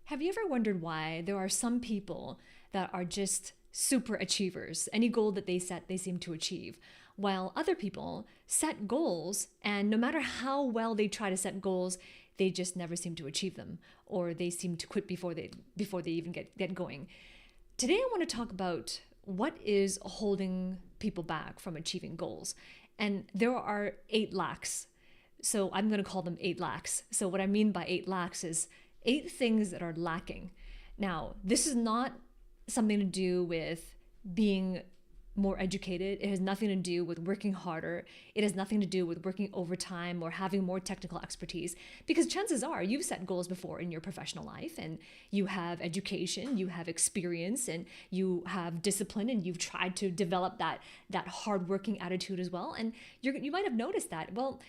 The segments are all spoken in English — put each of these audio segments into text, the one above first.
Have you ever wondered why there are some people that are just super achievers? Any goal that they set, they seem to achieve, while other people set goals, and no matter how well they try to set goals, they just never seem to achieve them, or they seem to quit before they even get going. Today, I want to talk about what is holding people back from achieving goals, and there are 8 lacks. So I'm going to call them 8 lacks. So what I mean by 8 lacks is 8 things that are lacking. Now, this is not something to do with being more educated. It has nothing to do with working harder. It has nothing to do with working overtime or having more technical expertise, because chances are you've set goals before in your professional life, and you have education, you have experience, and you have discipline, and you've tried to develop that hardworking attitude as well. And you might have noticed that, well,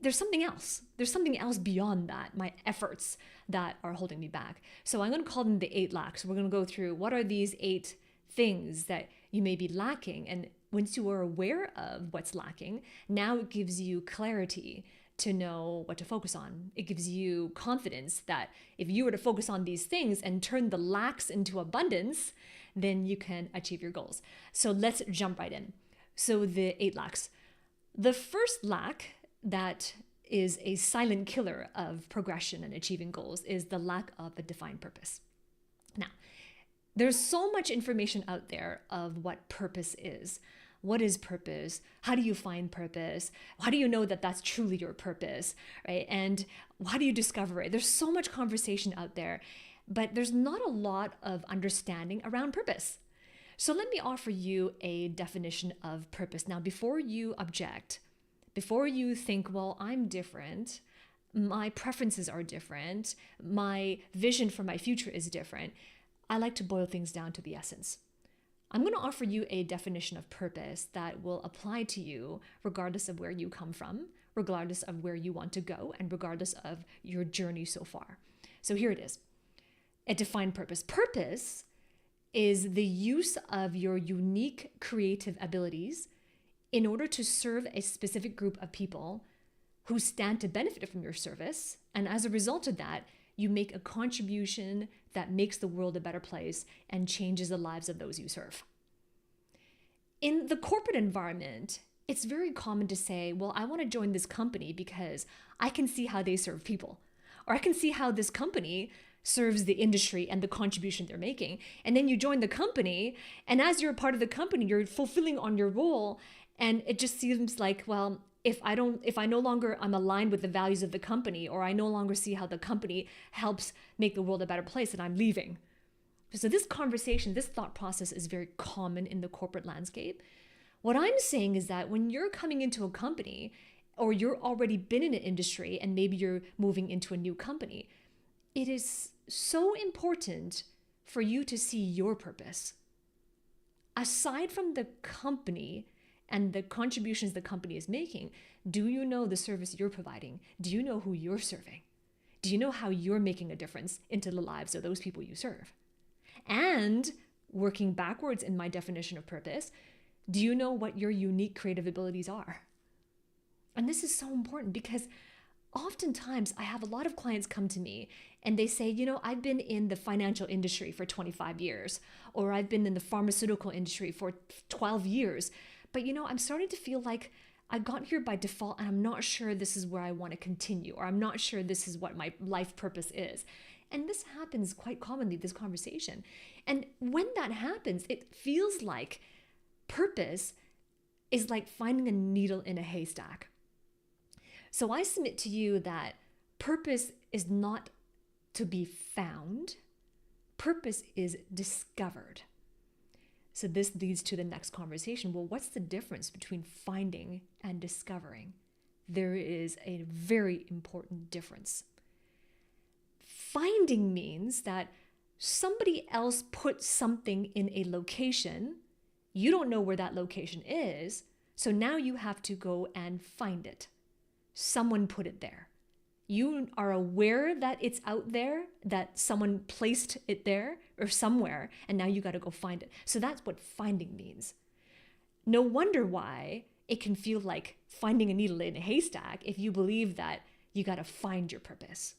there's something else. There's something else beyond that, my efforts, that are holding me back. So I'm going to call them the 8 lacks. We're going to go through what are these 8 things that you may be lacking. And once you are aware of what's lacking, now it gives you clarity to know what to focus on. It gives you confidence that if you were to focus on these things and turn the lacks into abundance, then you can achieve your goals. So let's jump right in. So the 8 lacks. The first lack that is a silent killer of progression and achieving goals is the lack of a defined purpose. Now, there's so much information out there of what purpose is. What is purpose? How do you find purpose? How do you know that that's truly your purpose, right? And how do you discover it? There's so much conversation out there, but there's not a lot of understanding around purpose. So let me offer you a definition of purpose. Now, before you object, before you think, well, I'm different, my preferences are different, my vision for my future is different, I like to boil things down to the essence. I'm going to offer you a definition of purpose that will apply to you regardless of where you come from, regardless of where you want to go, and regardless of your journey so far. So here it is. A defined purpose. Purpose is the use of your unique creative abilities in order to serve a specific group of people who stand to benefit from your service. And as a result of that, you make a contribution that makes the world a better place and changes the lives of those you serve. In the corporate environment, it's very common to say, well, I want to join this company because I can see how they serve people, or I can see how this company serves the industry and the contribution they're making. And then you join the company, and as you're a part of the company, you're fulfilling on your role. And it just seems like, well, if I no longer am aligned with the values of the company, or I no longer see how the company helps make the world a better place, then I'm leaving. So this conversation, this thought process is very common in the corporate landscape. What I'm saying is that when you're coming into a company, or you're already been in an industry and maybe you're moving into a new company, it is so important for you to see your purpose. Aside from the company and the contributions the company is making, do you know the service you're providing? Do you know who you're serving? Do you know how you're making a difference into the lives of those people you serve? And working backwards in my definition of purpose, do you know what your unique creative abilities are? And this is so important because oftentimes I have a lot of clients come to me and they say, I've been in the financial industry for 25 years, or I've been in the pharmaceutical industry for 12 years. But I'm starting to feel like I got here by default, and I'm not sure this is where I want to continue, or I'm not sure this is what my life purpose is. And this happens quite commonly, this conversation. And when that happens, it feels like purpose is like finding a needle in a haystack. So I submit to you that purpose is not to be found. Purpose is discovered. So this leads to the next conversation. Well, what's the difference between finding and discovering? There is a very important difference. Finding means that somebody else put something in a location. You don't know where that location is, so now you have to go and find it. Someone put it there. You are aware that it's out there, that someone placed it there or somewhere, and now you got to go find it. So that's what finding means. No wonder why it can feel like finding a needle in a haystack if you believe that you got to find your purpose.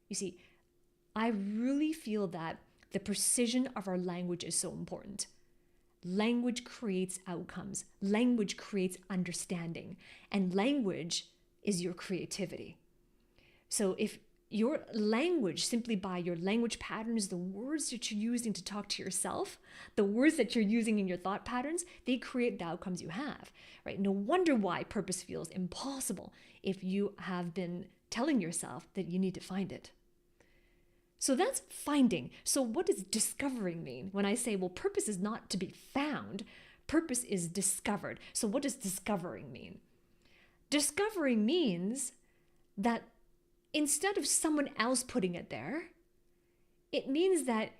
You see, I really feel that the precision of our language is so important. Language creates outcomes. Language creates understanding. And language is your creativity. So if your language, simply by your language patterns, the words that you're using to talk to yourself, the words that you're using in your thought patterns, they create the outcomes you have, right? No wonder why purpose feels impossible if you have been telling yourself that you need to find it. So that's finding. So what does discovering mean? When I say, well, purpose is not to be found, purpose is discovered. So what does discovering mean? Discovering means that instead of someone else putting it there, it means that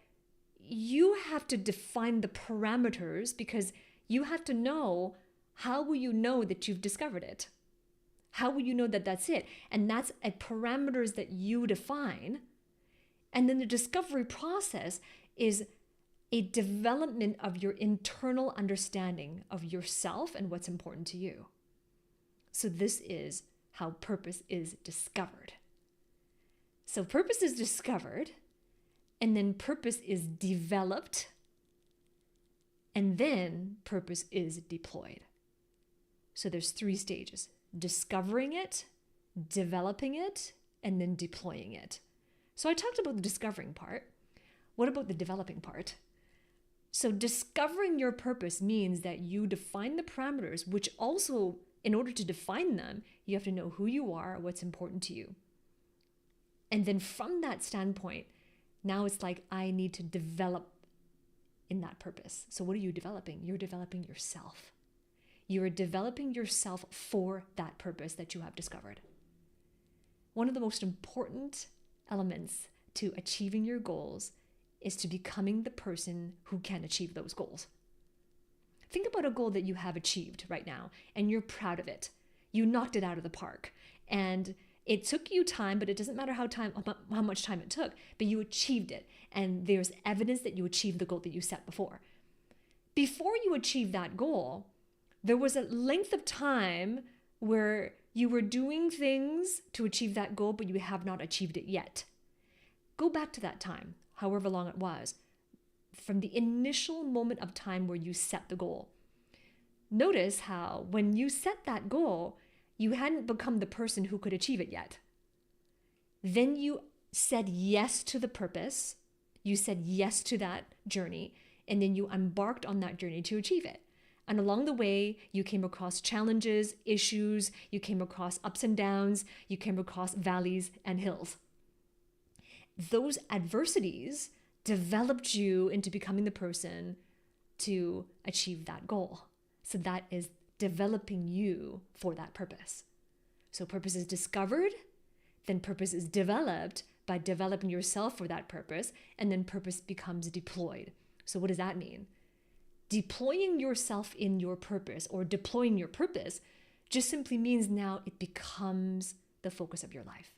you have to define the parameters, because you have to know, how will you know that you've discovered it? How will you know that that's it? And that's a parameters that you define. And then the discovery process is a development of your internal understanding of yourself and what's important to you. So this is how purpose is discovered. So purpose is discovered, and then purpose is developed, and then purpose is deployed. So there's 3 stages: discovering it, developing it, and then deploying it. So I talked about the discovering part. What about the developing part? So discovering your purpose means that you define the parameters, which also, in order to define them, you have to know who you are, what's important to you. And then from that standpoint, now it's like, I need to develop in that purpose. So what are you developing? You're developing yourself. You are developing yourself for that purpose that you have discovered. One of the most important elements to achieving your goals is to becoming the person who can achieve those goals. Think about a goal that you have achieved right now and you're proud of it. You knocked it out of the park, and it took you time, but it doesn't matter how much time it took, but you achieved it. And there's evidence that you achieved the goal that you set before. Before you achieved that goal, there was a length of time where you were doing things to achieve that goal, but you have not achieved it yet. Go back to that time, however long it was, from the initial moment of time where you set the goal. Notice how when you set that goal, you hadn't become the person who could achieve it yet. Then you said yes to the purpose, you said yes to that journey, and then you embarked on that journey to achieve it. And along the way, you came across challenges, issues, you came across ups and downs, you came across valleys and hills. Those adversities developed you into becoming the person to achieve that goal. So that is developing you for that purpose. So purpose is discovered, then purpose is developed by developing yourself for that purpose, and then purpose becomes deployed. So what does that mean? Deploying yourself in your purpose, or deploying your purpose, just simply means now it becomes the focus of your life.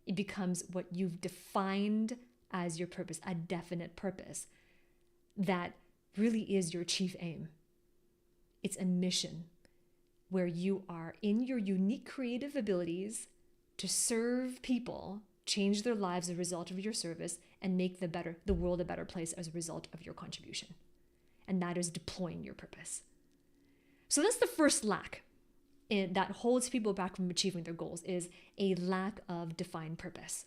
It becomes what you've defined as your purpose, a definite purpose that really is your chief aim. It's a mission where you are in your unique creative abilities to serve people, change their lives as a result of your service, and make the world a better place as a result of your contribution. And that is deploying your purpose. So that's the first lack that holds people back from achieving their goals, is a lack of defined purpose.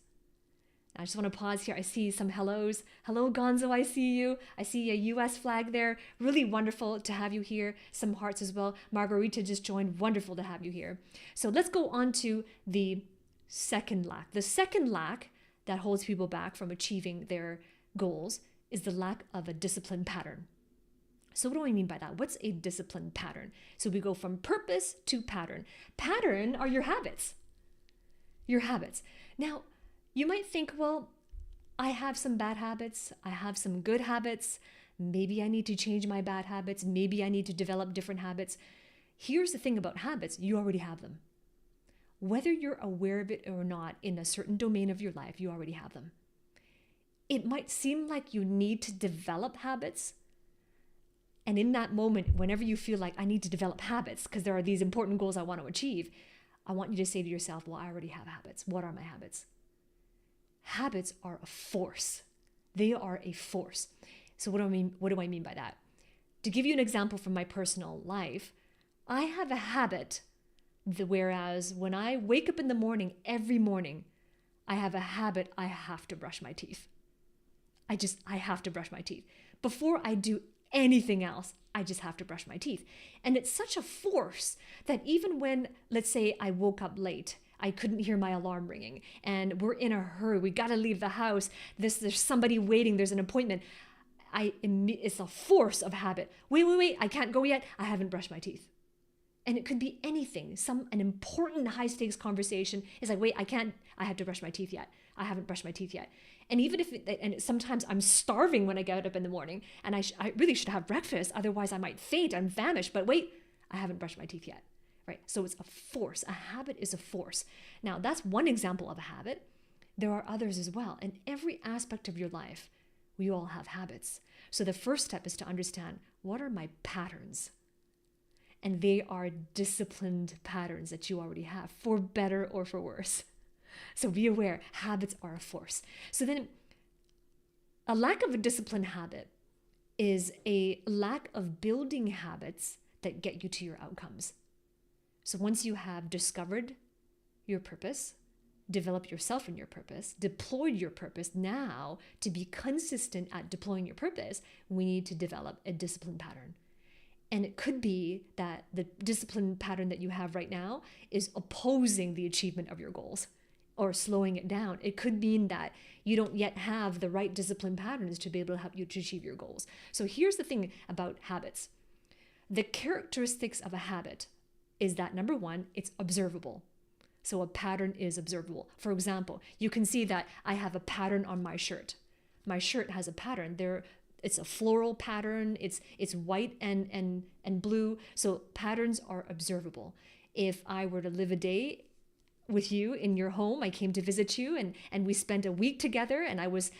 I just want to pause here. I see some hellos. Hello, Gonzo, I see you. I see a US flag there. Really wonderful to have you here. Some hearts as well. Margarita just joined. Wonderful to have you here. So let's go on to the second lack. The second lack that holds people back from achieving their goals is the lack of a disciplined pattern. So what do I mean by that? What's a disciplined pattern? So we go from purpose to pattern. Pattern are your habits. Your habits. Now, you might think, well, I have some bad habits. I have some good habits. Maybe I need to change my bad habits. Maybe I need to develop different habits. Here's the thing about habits. You already have them. Whether you're aware of it or not in a certain domain of your life, you already have them. It might seem like you need to develop habits. And in that moment, whenever you feel like I need to develop habits because there are these important goals I want to achieve, I want you to say to yourself, well, I already have habits. What are my habits? habits are a force. They are a force. So what do I mean? What do I mean by that? To give you an example from my personal life, I have a habit, whereas when I wake up in the morning, every morning, I have a habit, I have to brush my teeth. I have to brush my teeth. Before I do anything else, I just have to brush my teeth. And it's such a force that even when, let's say I woke up late, I couldn't hear my alarm ringing, and we're in a hurry, we got to leave the house, there's somebody waiting, there's an appointment. It's a force of habit. Wait, I can't go yet. I haven't brushed my teeth. And it could be anything. An important high stakes conversation is like, wait, I have to brush my teeth yet. I haven't brushed my teeth yet. And even sometimes I'm starving when I get up in the morning, and I really should have breakfast. Otherwise I might faint. I'm famished, but wait, I haven't brushed my teeth yet. Right? So it's a force. A habit is a force. Now that's one example of a habit. There are others as well. In every aspect of your life, we all have habits. So the first step is to understand, what are my patterns? And they are disciplined patterns that you already have, for better or for worse. So be aware, habits are a force. So then a lack of a disciplined habit is a lack of building habits that get you to your outcomes. So once you have discovered your purpose, developed yourself in your purpose, deployed your purpose, now to be consistent at deploying your purpose, we need to develop a discipline pattern. And it could be that the discipline pattern that you have right now is opposing the achievement of your goals or slowing it down. It could mean that you don't yet have the right discipline patterns to be able to help you to achieve your goals. So here's the thing about habits. The characteristics of a habit is that, number one, it's observable. So a pattern is observable. For example, you can see that I have a pattern on my shirt. My shirt has a pattern. It's a floral pattern. It's white and blue. So patterns are observable. If I were to live a day with you in your home, I came to visit you and we spent a week together, and I was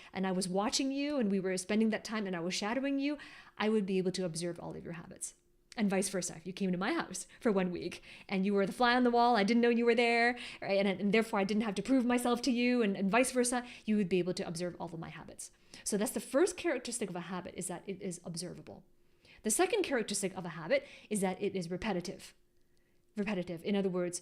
watching you, and we were spending that time, and I was shadowing you, I would be able to observe all of your habits. And vice versa. If you came to my house for 1 week and you were the fly on the wall, I didn't know you were there, right? And therefore I didn't have to prove myself to you, and vice versa, you would be able to observe all of my habits. So that's the first characteristic of a habit, is that it is observable. The second characteristic of a habit is that it is repetitive. Repetitive. In other words,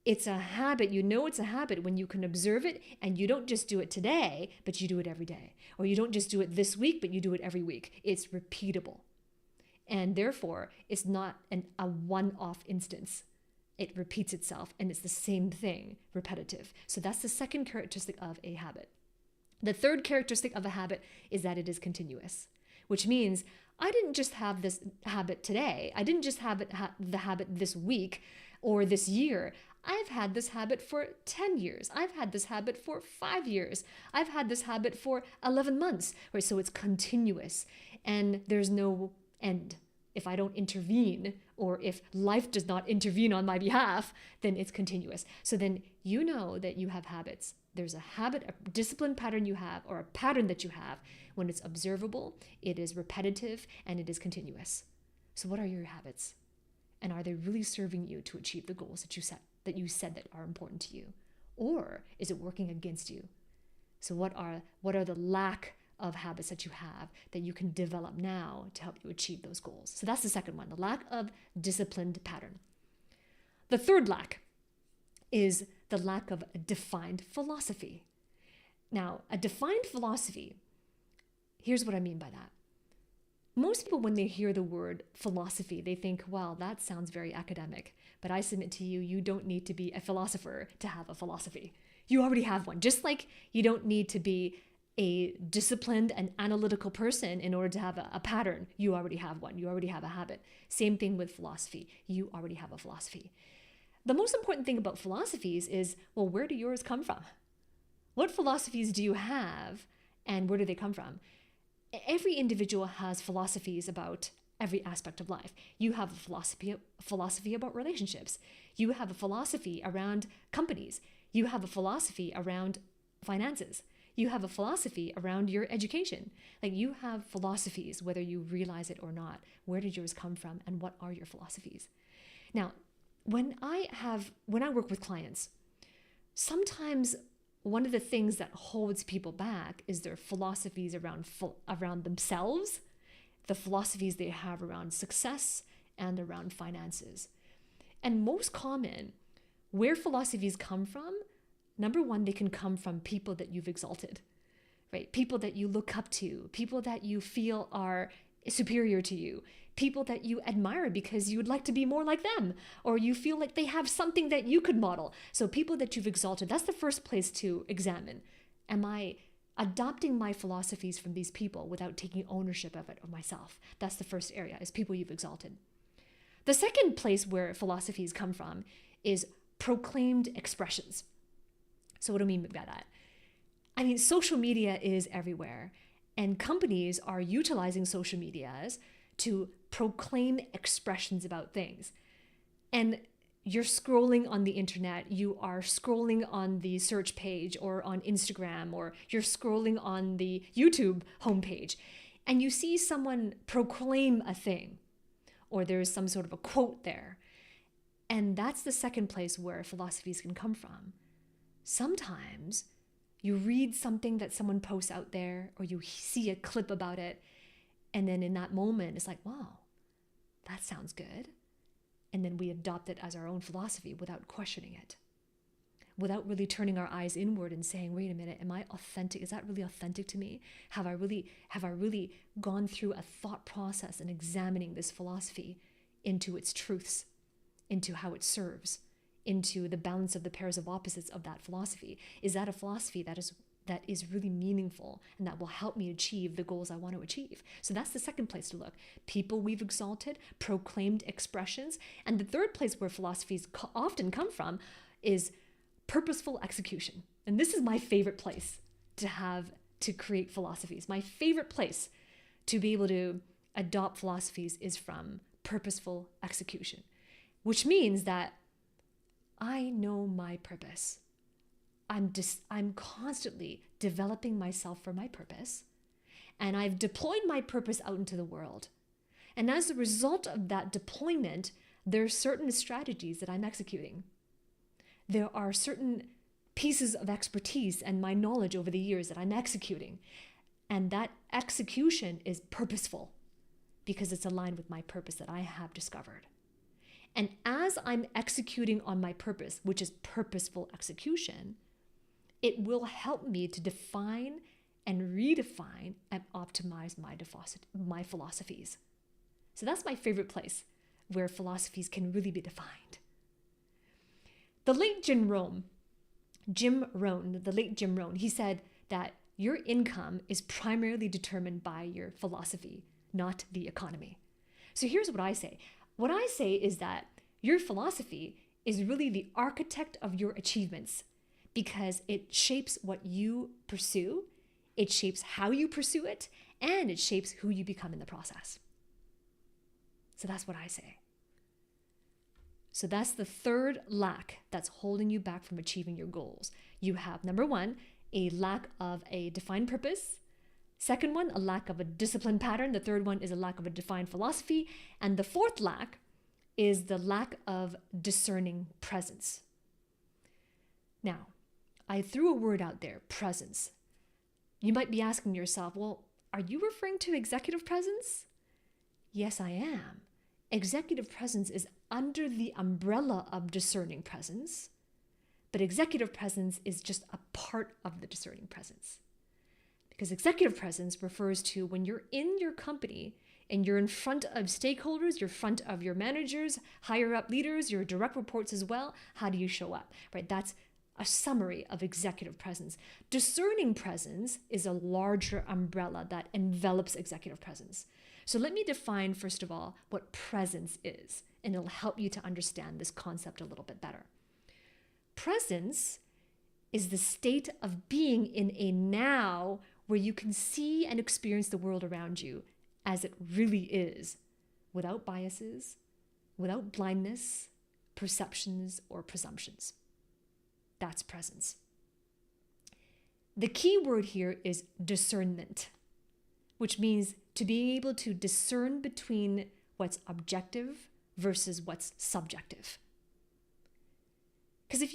it's a habit. You know it's a habit when you can observe it, and you don't just do it today, but you do it every day. Or you don't just do it this week, but you do it every week. It's repeatable. And therefore, it's not a one-off instance. It repeats itself, and it's the same thing, repetitive. So that's the second characteristic of a habit. The third characteristic of a habit is that it is continuous, which means I didn't just have this habit today. I didn't just have the habit this week or this year. I've had this habit for 10 years. I've had this habit for 5 years. I've had this habit for 11 months. Right? So it's continuous, and there's no end. If I don't intervene, or if life does not intervene on my behalf, then it's continuous. So then you know that you have habits. There's a habit, a discipline pattern you have, or a pattern that you have when it's observable, it is repetitive, and it is continuous. So what are your habits? And are they really serving you to achieve the goals that you said that are important to you? Or is it working against you? So what are the lack of habits that you have that you can develop now to help you achieve those goals? So that's the second one, the lack of disciplined pattern. The third lack is the lack of a defined philosophy. Now, a defined philosophy, here's what I mean by that. Most people, when they hear the word philosophy, they think, well, that sounds very academic. But I submit to you, you don't need to be a philosopher to have a philosophy. You already have one. Just like you don't need to be a disciplined and analytical person in order to have a pattern. You already have one. You already have a habit. Same thing with philosophy. You already have a philosophy. The most important thing about philosophies is, well, where do yours come from? What philosophies do you have, and where do they come from? Every individual has philosophies about every aspect of life. You have a philosophy about relationships. You have a philosophy around companies. You have a philosophy around finances. You have a philosophy around your education. Like, you have philosophies, whether you realize it or not. Where did yours come from, and what are your philosophies? Now, when I work with clients, sometimes one of the things that holds people back is their philosophies around themselves, the philosophies they have around success and around finances. And most common, where philosophies come from, number one, they can come from people that you've exalted, right? People that you look up to, people that you feel are superior to you, people that you admire because you would like to be more like them, or you feel like they have something that you could model. So people that you've exalted, that's the first place to examine. Am I adopting my philosophies from these people without taking ownership of it of myself? That's the first area, is people you've exalted. The second place where philosophies come from is proclaimed expressions. So what do I mean by that? I mean, social media is everywhere, and companies are utilizing social medias to proclaim expressions about things. And you're scrolling on the internet, you are scrolling on the search page or on Instagram, or you're scrolling on the YouTube homepage, and you see someone proclaim a thing, or there's some sort of a quote there. And that's the second place where philosophies can come from. Sometimes you read something that someone posts out there, or you see a clip about it, and then in that moment, it's like, wow, that sounds good. And then we adopt it as our own philosophy without questioning it, without really turning our eyes inward and saying, wait a minute, am I authentic? Is that really authentic to me? Have I really gone through a thought process and examining this philosophy into its truths, into how it serves, into the balance of the pairs of opposites of that philosophy? Is that a philosophy that is really meaningful and that will help me achieve the goals I want to achieve? So that's the second place to look. People we've exalted, proclaimed expressions. And the third place where philosophies often come from is purposeful execution. And this is my favorite place to create philosophies. My favorite place to be able to adopt philosophies is from purposeful execution, which means that I know my purpose. I'm constantly developing myself for my purpose, and I've deployed my purpose out into the world. And as a result of that deployment, there are certain strategies that I'm executing. There are certain pieces of expertise and my knowledge over the years that I'm executing. And that execution is purposeful because it's aligned with my purpose that I have discovered. And as I'm executing on my purpose, which is purposeful execution, it will help me to define and redefine and optimize my philosophies. So that's my favorite place where philosophies can really be defined. The late Jim Rohn, he said that your income is primarily determined by your philosophy, not the economy. So here's what I say. What I say is that your philosophy is really the architect of your achievements because it shapes what you pursue, it shapes how you pursue it, and it shapes who you become in the process. So that's what I say. So that's the third lack that's holding you back from achieving your goals. You have, number one, a lack of a defined purpose. Second one, a lack of a disciplined pattern. The third one is a lack of a defined philosophy. And the fourth lack is the lack of discerning presence. Now, I threw a word out there, presence. You might be asking yourself, well, are you referring to executive presence? Yes, I am. Executive presence is under the umbrella of discerning presence, but executive presence is just a part of the discerning presence. Because executive presence refers to when you're in your company and you're in front of stakeholders, you're in front of your managers, higher up leaders, your direct reports as well. How do you show up, right? That's a summary of executive presence. Discerning presence is a larger umbrella that envelops executive presence. So let me define, first of all, what presence is, and it'll help you to understand this concept a little bit better. Presence is the state of being in a now where you can see and experience the world around you as it really is, without biases, without blindness, perceptions, or presumptions. That's presence. The key word here is discernment, which means to be able to discern between what's objective versus what's subjective. Because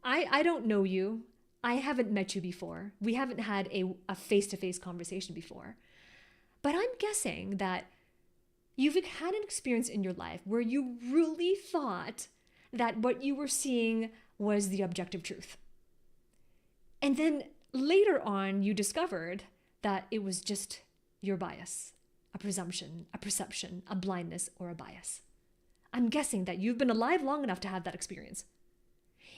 I don't know you, I haven't met you before. We haven't had a face-to-face conversation before. But I'm guessing that you've had an experience in your life where you really thought that what you were seeing was the objective truth. And then later on, you discovered that it was just your bias, a presumption, a perception, a blindness, or a bias. I'm guessing that you've been alive long enough to have that experience.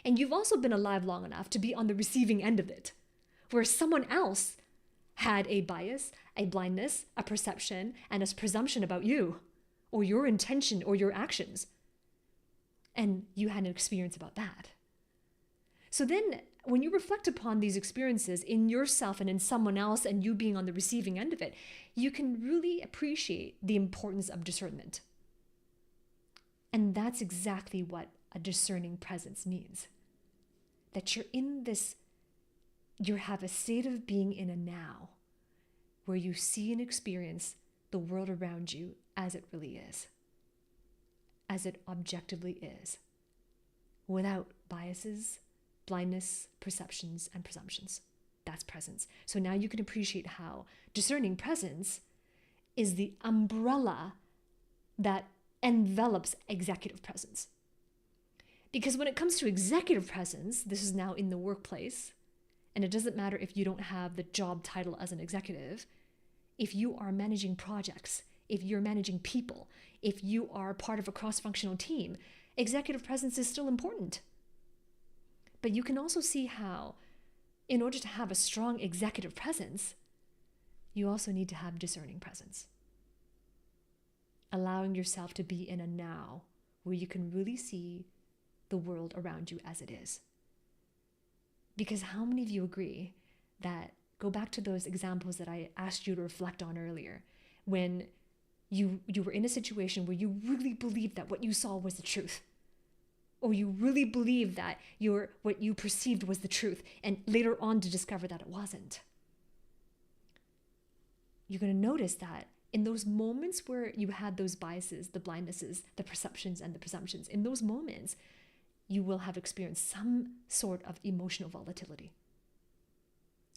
And you've also been alive long enough to be on the receiving end of it, where someone else had a bias, a blindness, a perception, and a presumption about you, or your intention, or your actions. And you had an experience about that. So then, when you reflect upon these experiences in yourself and in someone else, and you being on the receiving end of it, you can really appreciate the importance of discernment. And that's exactly what a discerning presence means. That you're in this, you have a state of being in a now, where you see and experience the world around you as it really is, as it objectively is, without biases, blindness, perceptions, and presumptions. That's presence. So now you can appreciate how discerning presence is the umbrella that envelops executive presence. Because when it comes to executive presence, this is now in the workplace, and it doesn't matter if you don't have the job title as an executive, if you are managing projects, if you're managing people, if you are part of a cross-functional team, executive presence is still important. But you can also see how, in order to have a strong executive presence, you also need to have discerning presence. Allowing yourself to be in a now where you can really see the world around you as it is. Because how many of you agree that, go back to those examples that I asked you to reflect on earlier, when you were in a situation where you really believed that what you saw was the truth, or you really believed that what you perceived was the truth, and later on to discover that it wasn't. You're going to notice that in those moments where you had those biases, the blindnesses, the perceptions, and the presumptions, in those moments, you will have experienced some sort of emotional volatility.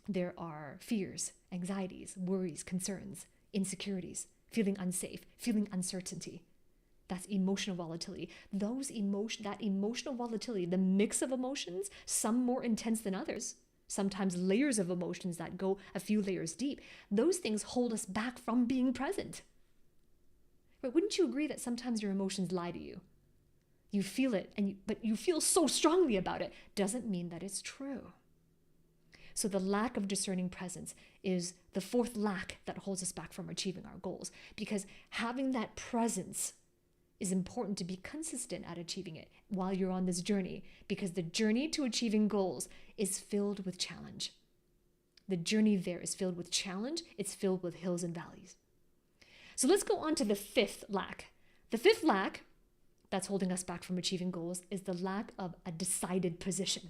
There are fears, anxieties, worries, concerns, insecurities, feeling unsafe, feeling uncertainty. That's emotional volatility. That emotional volatility, the mix of emotions, some more intense than others, sometimes layers of emotions that go a few layers deep, those things hold us back from being present. But wouldn't you agree that sometimes your emotions lie to you? You feel it, but you feel so strongly about it, doesn't mean that it's true. So the lack of discerning presence is the fourth lack that holds us back from achieving our goals, because having that presence is important to be consistent at achieving it while you're on this journey, because the journey to achieving goals is filled with challenge. The journey there is filled with challenge. It's filled with hills and valleys. So let's go on to the fifth lack. The fifth lack that's holding us back from achieving goals is the lack of a decided position.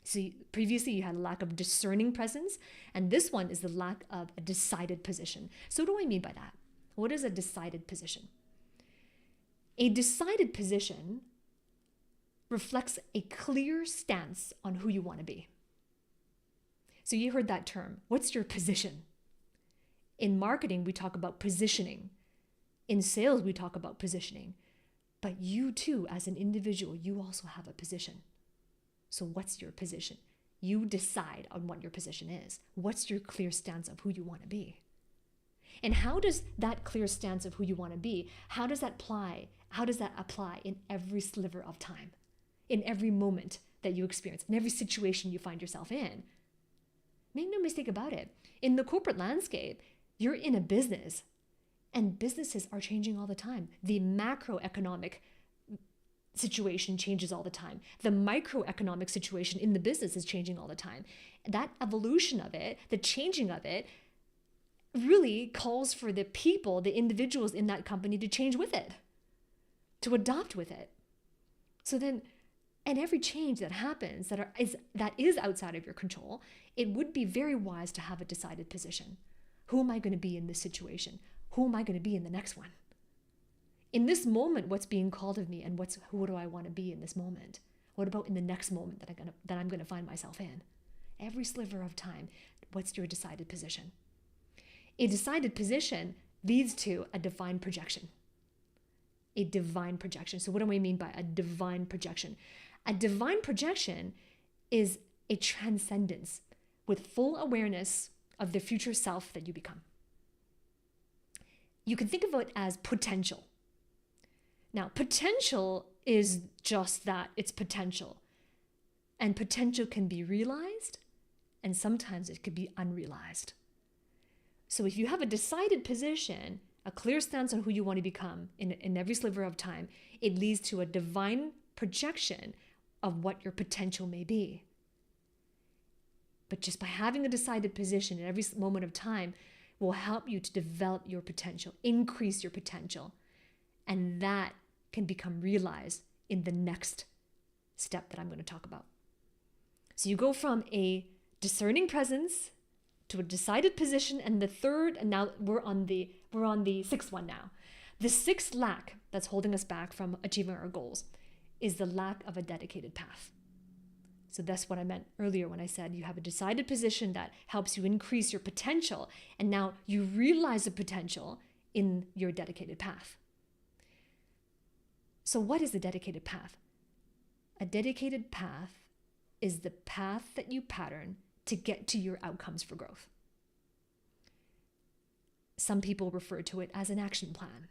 So previously you had a lack of discerning presence, and this one is the lack of a decided position. So what do I mean by that? What is a decided position? A decided position reflects a clear stance on who you want to be. So you heard that term. What's your position? In marketing, we talk about positioning. In sales, we talk about positioning. But you too, as an individual, you also have a position. So what's your position? You decide on what your position is. What's your clear stance of who you want to be? And how does that clear stance of who you want to be, how does that apply in every sliver of time, in every moment that you experience, in every situation you find yourself in? Make no mistake about it. In the corporate landscape, you're in a business, and businesses are changing all the time. The macroeconomic situation changes all the time. The microeconomic situation in the business is changing all the time. That evolution of it, the changing of it, really calls for the people, the individuals in that company to change with it, to adopt with it. So then, and every change that happens that is outside of your control, it would be very wise to have a decided position. Who am I going to be in this situation? Who am I going to be in the next one? In this moment, what's being called of me, and who do I want to be in this moment? What about in the next moment that I'm gonna find myself in? Every sliver of time, what's your decided position? A decided position leads to a divine projection. A divine projection. So what do I mean by a divine projection? A divine projection is a transcendence with full awareness of the future self that you become. You can think of it as potential. Now, potential is just that, it's potential. And potential can be realized, and sometimes it could be unrealized. So if you have a decided position, a clear stance on who you want to become in every sliver of time, it leads to a divine projection of what your potential may be. But just by having a decided position in every moment of time will help you to develop your potential, increase your potential, and that can become realized in the next step that I'm going to talk about. So you go from a discerning presence to a decided position, and the third, and now we're on the sixth one now. The sixth lack that's holding us back from achieving our goals is the lack of a dedicated path. So that's what I meant earlier when I said you have a decided position that helps you increase your potential, and now you realize the potential in your dedicated path. So what is the dedicated path? A dedicated path is the path that you pattern to get to your outcomes for growth. Some people refer to it as an action plan.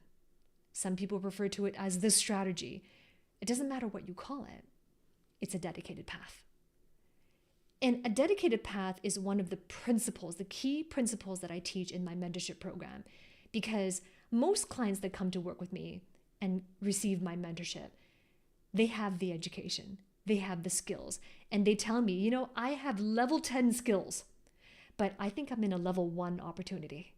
Some people refer to it as the strategy. It doesn't matter what you call it. It's a dedicated path. And a dedicated path is one of the principles, the key principles that I teach in my mentorship program, because most clients that come to work with me and receive my mentorship, they have the education, they have the skills, and they tell me, I have level 10 skills, but I think I'm in a level 1 opportunity.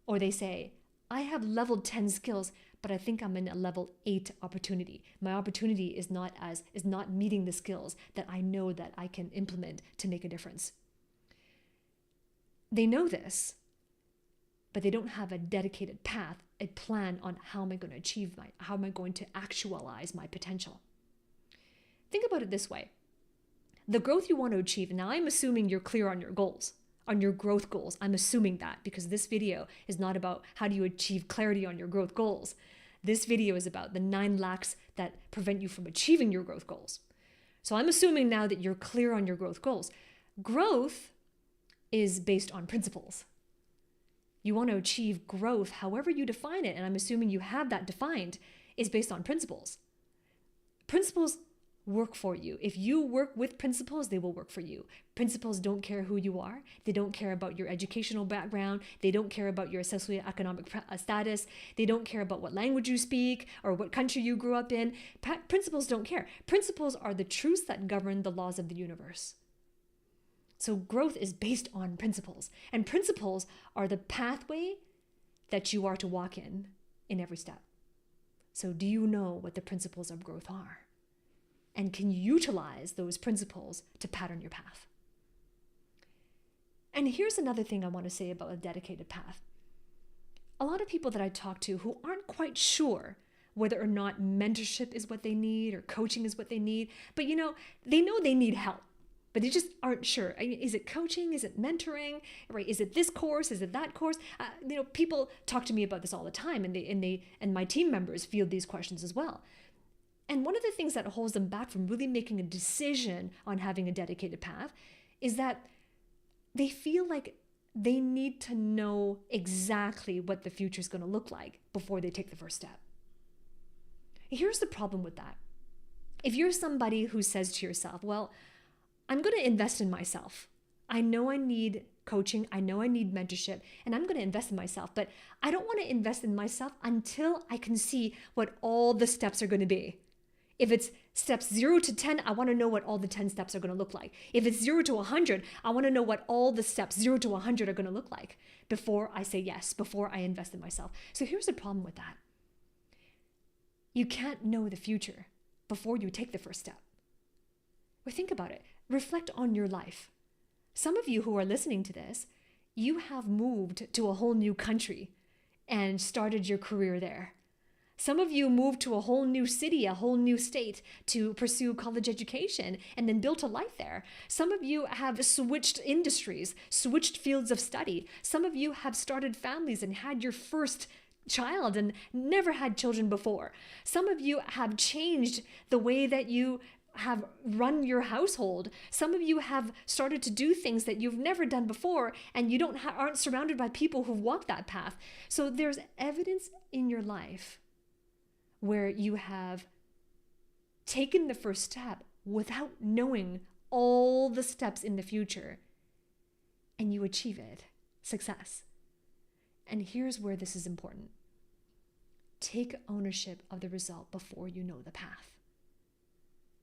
Or they say, I have level 10 skills, but I think I'm in a level 8 opportunity. My opportunity is not meeting the skills that I know that I can implement to make a difference. They know this, but they don't have a dedicated path, a plan on how am I going to actualize my potential. Think about it this way. The growth you want to achieve, now I'm assuming you're clear on your goals, on your growth goals. I'm assuming that because this video is not about how do you achieve clarity on your growth goals. This video is about the 9 lacks that prevent you from achieving your growth goals. So I'm assuming now that you're clear on your growth goals. Growth is based on principles. You want to achieve growth however you define it, and I'm assuming you have that defined, is based on principles. Principles work for you. If you work with principles, they will work for you. Principles don't care who you are. They don't care about your educational background. They don't care about your socioeconomic status. They don't care about what language you speak or what country you grew up in. Principles don't care. Principles are the truths that govern the laws of the universe. So growth is based on principles, and principles are the pathway that you are to walk in every step. So do you know what the principles of growth are? And can you utilize those principles to pattern your path? And here's another thing I want to say about a dedicated path. A lot of people that I talk to who aren't quite sure whether or not mentorship is what they need or coaching is what they need, but they know they need help, but they just aren't sure. Is it coaching? Is it mentoring? Right? Is it this course? Is it that course? People talk to me about this all the time, and my team members field these questions as well. And one of the things that holds them back from really making a decision on having a dedicated path is that they feel like they need to know exactly what the future is going to look like before they take the first step. Here's the problem with that. If you're somebody who says to yourself, well, I'm going to invest in myself. I know I need coaching. I know I need mentorship, and I'm going to invest in myself, but I don't want to invest in myself until I can see what all the steps are going to be. If it's steps 0 to 10, I want to know what all the 10 steps are going to look like. If it's 0 to 100, I want to know what all the steps 0 to 100 are going to look like before I say yes, before I invest in myself. So here's the problem with that. You can't know the future before you take the first step. Or think about it. Reflect on your life. Some of you who are listening to this, you have moved to a whole new country and started your career there. Some of you moved to a whole new city, a whole new state to pursue college education and then built a life there. Some of you have switched industries, switched fields of study. Some of you have started families and had your first child and never had children before. Some of you have changed the way that you have run your household. Some of you have started to do things that you've never done before, and you aren't surrounded by people who've walked that path. So there's evidence in your life where you have taken the first step without knowing all the steps in the future, and you achieve it. Success. And here's where this is important. Take ownership of the result before you know the path.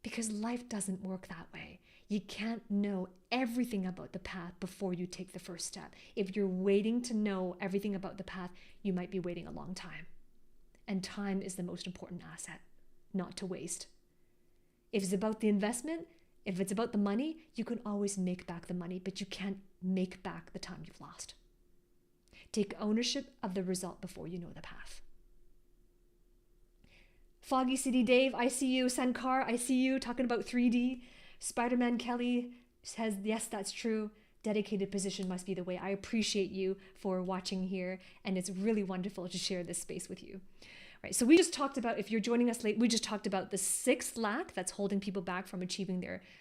Because life doesn't work that way. You can't know everything about the path before you take the first step. If you're waiting to know everything about the path, you might be waiting a long time. And time is the most important asset, not to waste. If it's about the investment, if it's about the money, you can always make back the money, but you can't make back the time you've lost. Take ownership of the result before you know the path. Foggy City Dave, I see you. Sankar, I see you talking about 3D. Spider-Man Kelly says, yes, that's true. Dedicated position must be the way. I appreciate you for watching here, and it's really wonderful to share this space with you. Right, so we just talked about, if you're joining us late, we just talked about the sixth lack that's holding people back from achieving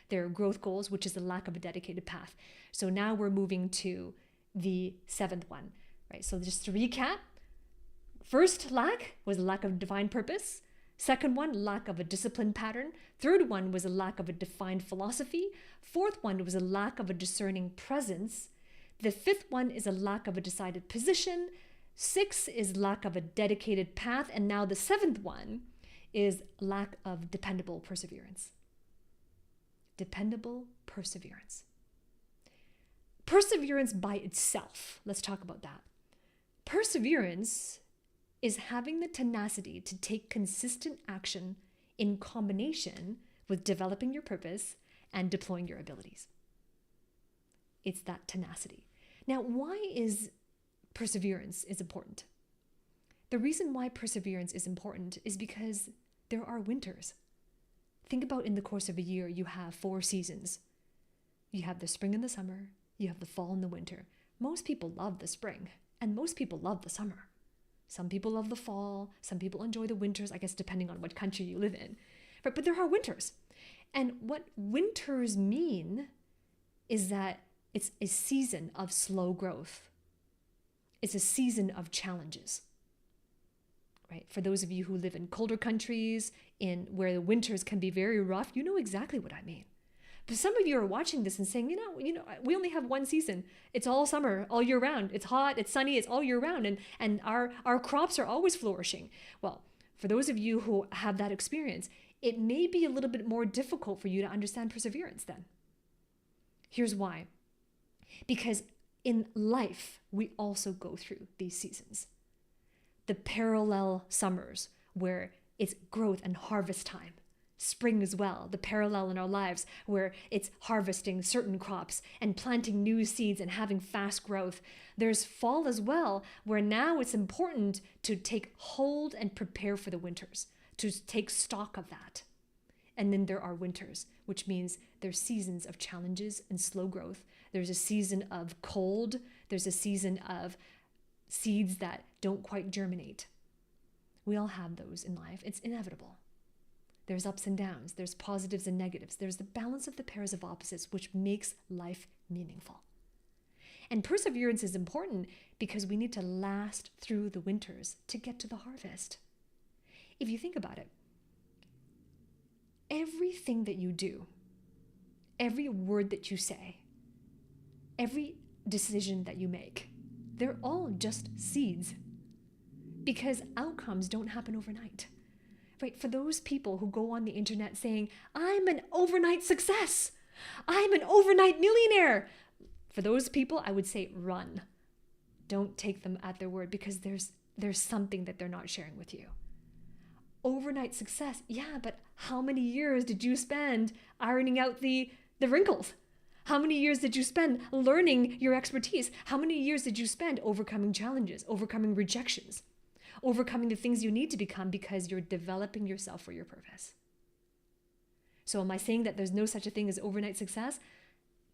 their growth goals, which is the lack of a dedicated path. So now we're moving to the seventh one, right? So just to recap, first lack was lack of divine purpose. Second one, lack of a disciplined pattern. Third one was a lack of a defined philosophy. Fourth one was a lack of a discerning presence. The fifth one is a lack of a decided position. 6 is lack of a dedicated path. And now the seventh one is lack of dependable perseverance. Dependable perseverance. Perseverance by itself. Let's talk about that. Perseverance is having the tenacity to take consistent action in combination with developing your purpose and deploying your abilities. It's that tenacity. Now, why is perseverance important? The reason why perseverance is important is because there are winters. Think about in the course of a year, you have 4 seasons. You have the spring and the summer, you have the fall and the winter. Most people love the spring, and most people love the summer. Some people love the fall, some people enjoy the winters, I guess depending on what country you live in. But there are winters. And what winters mean is that it's a season of slow growth. It's a season of challenges, right? For those of you who live in colder countries, in where the winters can be very rough, you know exactly what I mean. But some of you are watching this and saying, you know, we only have one season. It's all summer, all year round. It's hot, it's sunny, it's all year round. And our crops are always flourishing. Well, for those of you who have that experience, it may be a little bit more difficult for you to understand perseverance then. Here's why. Because in life, we also go through these seasons. The parallel summers where it's growth and harvest time. Spring as well, the parallel in our lives where it's harvesting certain crops and planting new seeds and having fast growth. There's fall as well, where now it's important to take hold and prepare for the winters, to take stock of that. And then there are winters, which means there's seasons of challenges and slow growth. There's a season of cold. There's a season of seeds that don't quite germinate. We all have those in life. It's inevitable. There's ups and downs. There's positives and negatives. There's the balance of the pairs of opposites, which makes life meaningful. And perseverance is important because we need to last through the winters to get to the harvest. If you think about it, everything that you do, every word that you say, every decision that you make, they're all just seeds because outcomes don't happen overnight. Right? For those people who go on the internet saying, I'm an overnight success, I'm an overnight millionaire. For those people, I would say run. Don't take them at their word because there's something that they're not sharing with you. Overnight success, yeah, but how many years did you spend ironing out the wrinkles? How many years did you spend learning your expertise? How many years did you spend overcoming challenges, overcoming rejections? overcoming the things you need to become because you're developing yourself for your purpose. So am I saying that there's no such a thing as overnight success?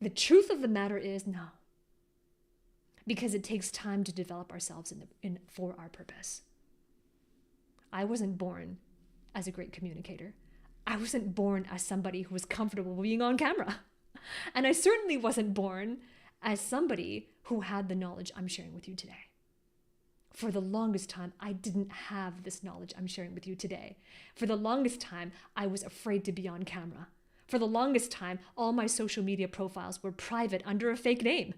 The truth of the matter is no. Because it takes time to develop ourselves for our purpose. I wasn't born as a great communicator. I wasn't born as somebody who was comfortable being on camera. And I certainly wasn't born as somebody who had the knowledge I'm sharing with you today. For the longest time, I didn't have this knowledge I'm sharing with you today. For the longest time, I was afraid to be on camera. For the longest time, all my social media profiles were private under a fake name.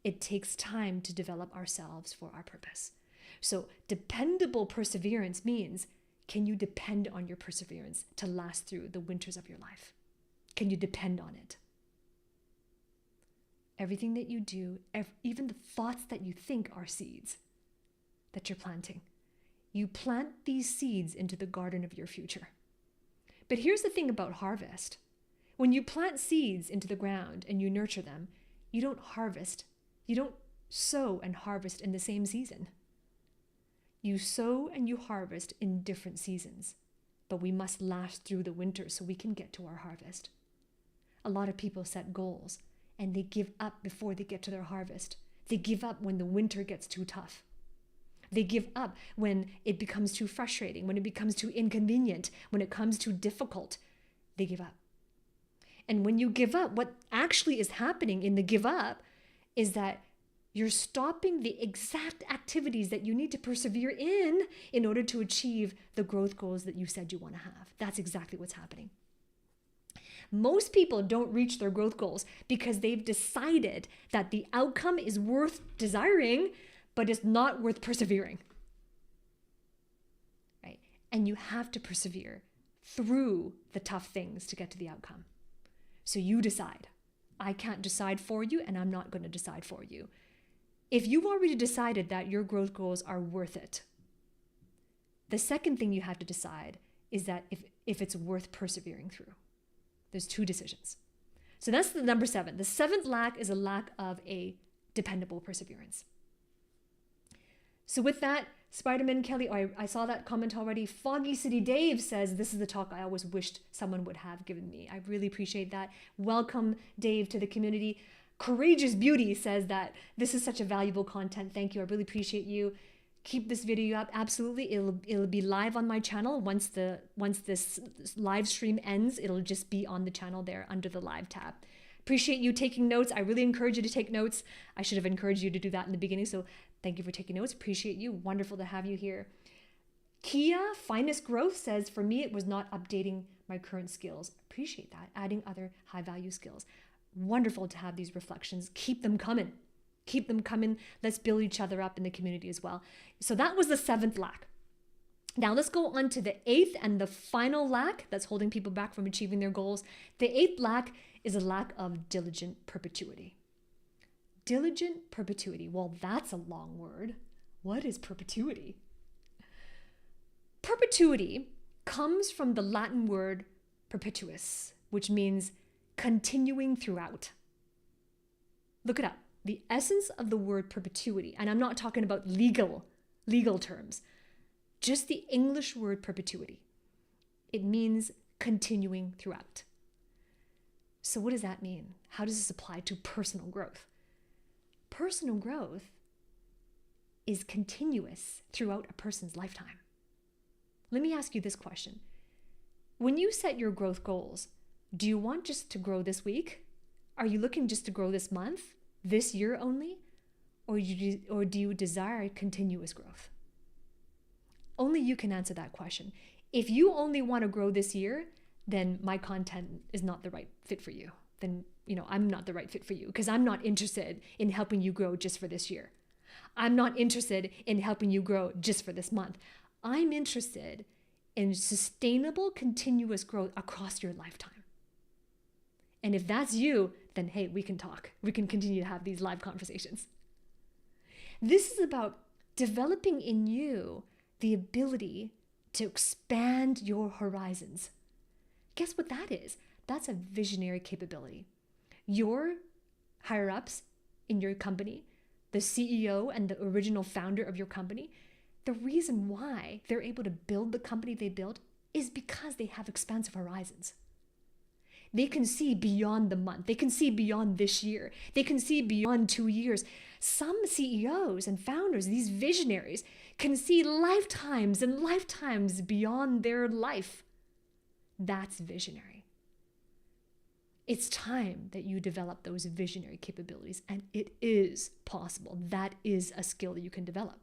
It takes time to develop ourselves for our purpose. So dependable perseverance means, can you depend on your perseverance to last through the winters of your life? Can you depend on it? Everything that you do, even the thoughts that you think are seeds that you're planting. You plant these seeds into the garden of your future. But here's the thing about harvest. When you plant seeds into the ground and you nurture them, you don't harvest. You don't sow and harvest in the same season. You sow and you harvest in different seasons, but we must last through the winter so we can get to our harvest. A lot of people set goals and they give up before they get to their harvest. They give up when the winter gets too tough. They give up when it becomes too frustrating, when it becomes too inconvenient, when it comes too difficult. They give up. And when you give up, what actually is happening in the give up is that you're stopping the exact activities that you need to persevere in order to achieve the growth goals that you said you want to have. That's exactly what's happening. Most people don't reach their growth goals because they've decided that the outcome is worth desiring, but it's not worth persevering. Right? And you have to persevere through the tough things to get to the outcome. So you decide. I can't decide for you, and I'm not going to decide for you. If you've already decided that your growth goals are worth it, the second thing you have to decide is that if it's worth persevering through. There's two decisions. So that's the number 7. The 7th lack is a lack of a dependable perseverance. So with that, Spider-Man Kelly, I saw that comment already. Foggy City Dave says, this is the talk I always wished someone would have given me. I really appreciate that. Welcome, Dave, to the community. Courageous Beauty says that this is such a valuable content. Thank you. I really appreciate you. Keep this video up. Absolutely. It'll be live on my channel. Once this live stream ends, it'll just be on the channel there under the live tab. Appreciate you taking notes. I really encourage you to take notes. I should have encouraged you to do that in the beginning. So thank you for taking notes. Appreciate you. Wonderful to have you here. Kia Finest Growth says, for me, it was not updating my current skills. Appreciate that. Adding other high value skills. Wonderful to have these reflections. Keep them coming. Keep them coming. Let's build each other up in the community as well. So that was the 7th lack. Now let's go on to the 8th and the final lack that's holding people back from achieving their goals. The 8th lack is a lack of diligent perpetuity. Diligent perpetuity. Well, that's a long word. What is perpetuity? Perpetuity comes from the Latin word perpetuus, which means continuing throughout. Look it up. The essence of the word perpetuity, and I'm not talking about legal terms, just the English word perpetuity. It means continuing throughout. So what does that mean? How does this apply to personal growth? Personal growth is continuous throughout a person's lifetime. Let me ask you this question. When you set your growth goals, do you want just to grow this week? Are you looking just to grow this month, this year only? Or do you desire continuous growth? Only you can answer that question. If you only want to grow this year, then my content is not the right fit for you. Then, I'm not the right fit for you because I'm not interested in helping you grow just for this year. I'm not interested in helping you grow just for this month. I'm interested in sustainable, continuous growth across your lifetime. And if that's you, then hey, we can talk. We can continue to have these live conversations. This is about developing in you the ability to expand your horizons. Guess what that is? That's a visionary capability. Your higher ups in your company, the CEO and the original founder of your company, the reason why they're able to build the company they built is because they have expansive horizons. They can see beyond the month. They can see beyond this year. They can see beyond 2 years. Some CEOs and founders, these visionaries, can see lifetimes and lifetimes beyond their life. That's visionary. It's time that you develop those visionary capabilities, and it is possible. That is a skill that you can develop.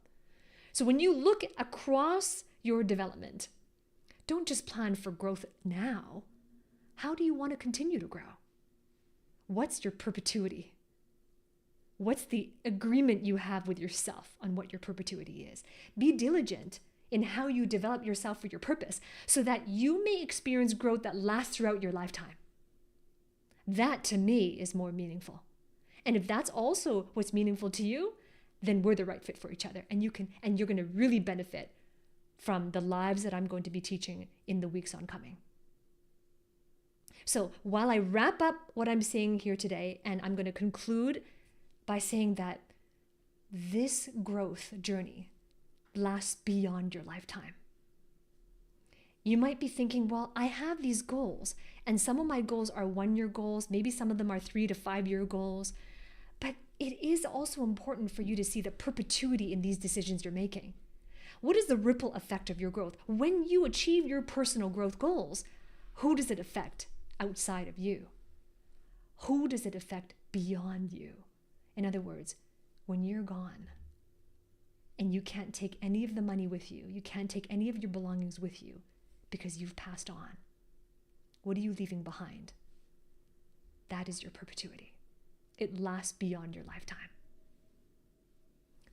So when you look across your development, don't just plan for growth now. How do you want to continue to grow? What's your perpetuity? What's the agreement you have with yourself on what your perpetuity is? Be diligent in how you develop yourself for your purpose so that you may experience growth that lasts throughout your lifetime. That, to me, is more meaningful. And if that's also what's meaningful to you, then we're the right fit for each other. And you're going to really benefit from the lives that I'm going to be teaching in the weeks oncoming. So while I wrap up what I'm saying here today, and I'm going to conclude by saying that this growth journey lasts beyond your lifetime. You might be thinking, well, I have these goals, and some of my goals are 1-year goals. Maybe some of them are 3 to 5 year goals. But it is also important for you to see the perpetuity in these decisions you're making. What is the ripple effect of your growth? When you achieve your personal growth goals, who does it affect outside of you? Who does it affect beyond you? In other words, when you're gone and you can't take any of the money with you, you can't take any of your belongings with you because you've passed on, what are you leaving behind? That is your perpetuity. It lasts beyond your lifetime.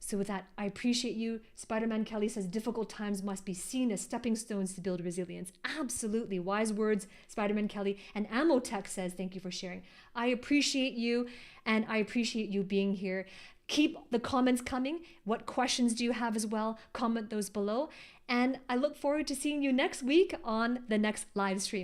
So with that, I appreciate you. Spider-Man Kelly says, difficult times must be seen as stepping stones to build resilience. Absolutely. Wise words, Spider-Man Kelly. And Amotech says, thank you for sharing. I appreciate you, and I appreciate you being here. Keep the comments coming. What questions do you have as well? Comment those below. And I look forward to seeing you next week on the next live stream.